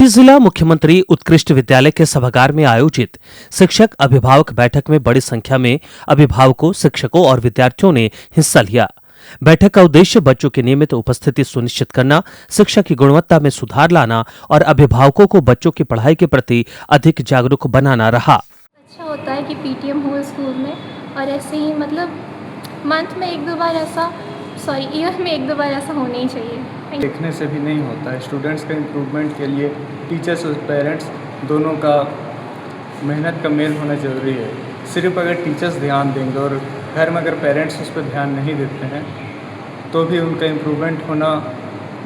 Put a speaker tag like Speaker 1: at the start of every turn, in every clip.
Speaker 1: खूंटी जिला मुख्यमंत्री उत्कृष्ट विद्यालय के सभागार में आयोजित शिक्षक अभिभावक बैठक में बड़ी संख्या में अभिभावकों, शिक्षकों और विद्यार्थियों ने हिस्सा लिया। बैठक का उद्देश्य बच्चों की नियमित उपस्थिति सुनिश्चित करना, शिक्षा की गुणवत्ता में सुधार लाना और अभिभावकों को बच्चों की पढ़ाई के प्रति अधिक जागरूक बनाना रहा।
Speaker 2: अच्छा होता है कि पीटीएम हो स्कूल में, और ऐसे ही मतलब मंथ में एक दो बार ऐसा, ईयर में एक दो बार ऐसा होना ही चाहिए।
Speaker 3: देखने से भी नहीं होता है। स्टूडेंट्स का इम्प्रूवमेंट के लिए टीचर्स और पेरेंट्स दोनों का मेहनत का मेल होना ज़रूरी है। सिर्फ अगर टीचर्स ध्यान देंगे और घर में अगर पेरेंट्स उस पर ध्यान नहीं देते हैं तो भी उनका इम्प्रूवमेंट होना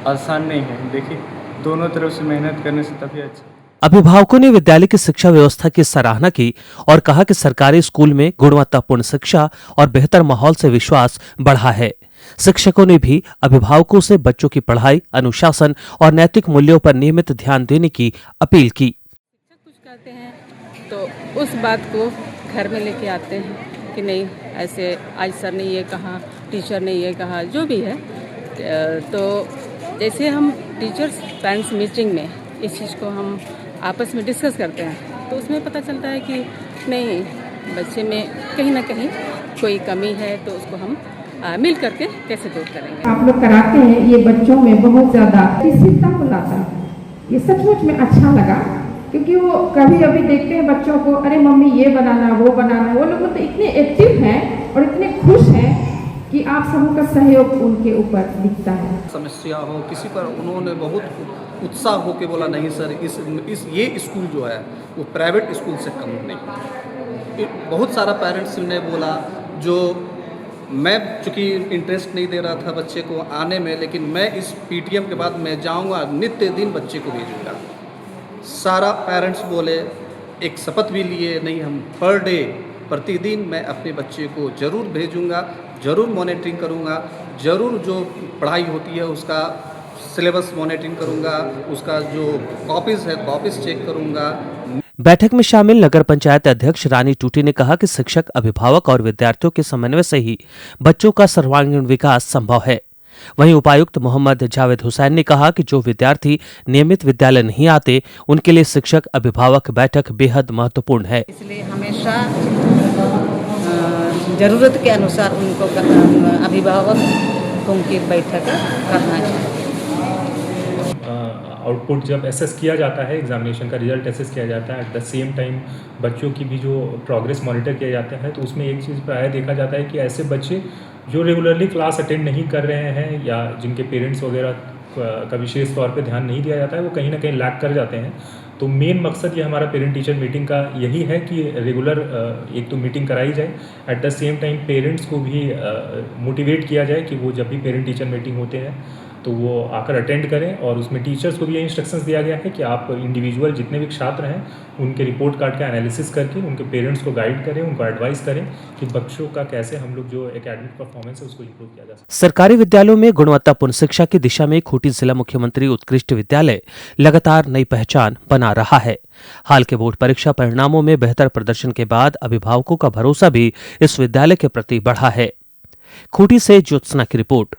Speaker 3: आसान नहीं है। देखिए, दोनों तरफ से मेहनत करने से तभी अच्छा।
Speaker 1: अभिभावकों ने विद्यालय की शिक्षा व्यवस्था की सराहना की और कहा कि सरकारी स्कूल में गुणवत्तापूर्ण शिक्षा और बेहतर माहौल से विश्वास बढ़ा है। शिक्षकों ने भी अभिभावकों से बच्चों की पढ़ाई, अनुशासन और नैतिक मूल्यों पर नियमित ध्यान देने की अपील की।
Speaker 4: शिक्षक कुछ कहते हैं तो उस बात को घर में लेके आते हैं कि नहीं, ऐसे आज सर ने ये कहा, टीचर ने ये कहा, जो भी है। तो जैसे हम टीचर्स पेरेंट्स मीटिंग में इस चीज़ को हम आपस में डिस्कस करते हैं तो उसमें पता चलता है कि नहीं, बच्चे में कहीं ना कहीं कोई कमी है तो उसको हम मिल करके कैसे दूर करेंगे।
Speaker 5: आप लोग कराते हैं, ये बच्चों में बहुत ज़्यादा गतिशीलता को लाता है। ये सचमुच में अच्छा लगा, क्योंकि वो कभी अभी देखते हैं बच्चों को, अरे मम्मी ये बनाना वो बनाना, वो लोग मतलब इतने एक्टिव हैं और इतने खुश हैं कि आप सबों का सहयोग उनके ऊपर दिखता है।
Speaker 6: समस्या हो किसी पर, उन्होंने बहुत उत्साह हो के बोला नहीं सर, ये स्कूल जो है वो प्राइवेट स्कूल से कम नहीं। बहुत सारा पेरेंट्स ने बोला, जो मैं चूँकि इंटरेस्ट नहीं दे रहा था बच्चे को आने में, लेकिन मैं इस पीटीएम के बाद मैं जाऊंगा, नित्य दिन बच्चे को भेजूंगा। सारा पेरेंट्स बोले, एक शपथ भी लिए, नहीं हम पर डे प्रतिदिन मैं अपने बच्चे को ज़रूर भेजूंगा, ज़रूर मॉनिटरिंग करूंगा, ज़रूर जो पढ़ाई होती है उसका सिलेबस मॉनिटरिंग करूंगा, उसका जो कॉपीज़ है कॉपीज़ चेक करूंगा।
Speaker 1: बैठक में शामिल नगर पंचायत अध्यक्ष रानी टूटी ने कहा कि शिक्षक, अभिभावक और विद्यार्थियों के समन्वय से ही बच्चों का सर्वांगीण विकास संभव है। वहीं उपायुक्त मोहम्मद जावेद हुसैन ने कहा कि जो विद्यार्थी नियमित विद्यालय नहीं आते, उनके लिए शिक्षक अभिभावक बैठक बेहद महत्वपूर्ण है।
Speaker 4: इसलिए हमेशा ज़रूरत के अनुसार उनको अभिभावकों की बैठक करना चाहिए।
Speaker 7: आउटपुट जब एसेस किया जाता है, एग्जामिनेशन का रिजल्ट एसेस किया जाता है, एट द सेम टाइम बच्चों की भी जो प्रोग्रेस मॉनिटर किया जाता है, तो उसमें एक चीज़ प्रायः देखा जाता है कि ऐसे बच्चे जो रेगुलरली क्लास अटेंड नहीं कर रहे हैं या जिनके पेरेंट्स वगैरह का विशेष तौर पे ध्यान नहीं दिया जाता है, वो कहीं ना कहीं लैग कर जाते हैं। तो मेन मकसद ये हमारा पेरेंट टीचर मीटिंग का यही है कि रेगुलर एक तो मीटिंग कराई जाए, at the same time parents को भी मोटिवेट किया जाए कि वो जब भी पेरेंट टीचर मीटिंग होते हैं तो वो आकर अटेंड करें। और उसमें टीचर्स को भी ये इंस्ट्रक्शंस दिया गया है कि आप इंडिविजुअल जितने भी छात्र हैं उनके रिपोर्ट कार्ड का एनालिसिस करके उनके पेरेंट्स को गाइड करें, उनको एडवाइस करें कि बच्चों का कैसे हम लोग जो एकेडमिक परफॉर्मेंस है उसको इंप्रूव किया जा सकता है।
Speaker 1: सरकारी विद्यालयों में गुणवत्तापूर्ण शिक्षा की दिशा में खूंटी जिला मुख्यमंत्री उत्कृष्ट विद्यालय लगातार नई पहचान बना रहा है। हाल के बोर्ड परीक्षा परिणामों में बेहतर प्रदर्शन के बाद अभिभावकों का भरोसा भी इस विद्यालय के प्रति बढ़ा है। खूंटी से ज्योत्सना की रिपोर्ट।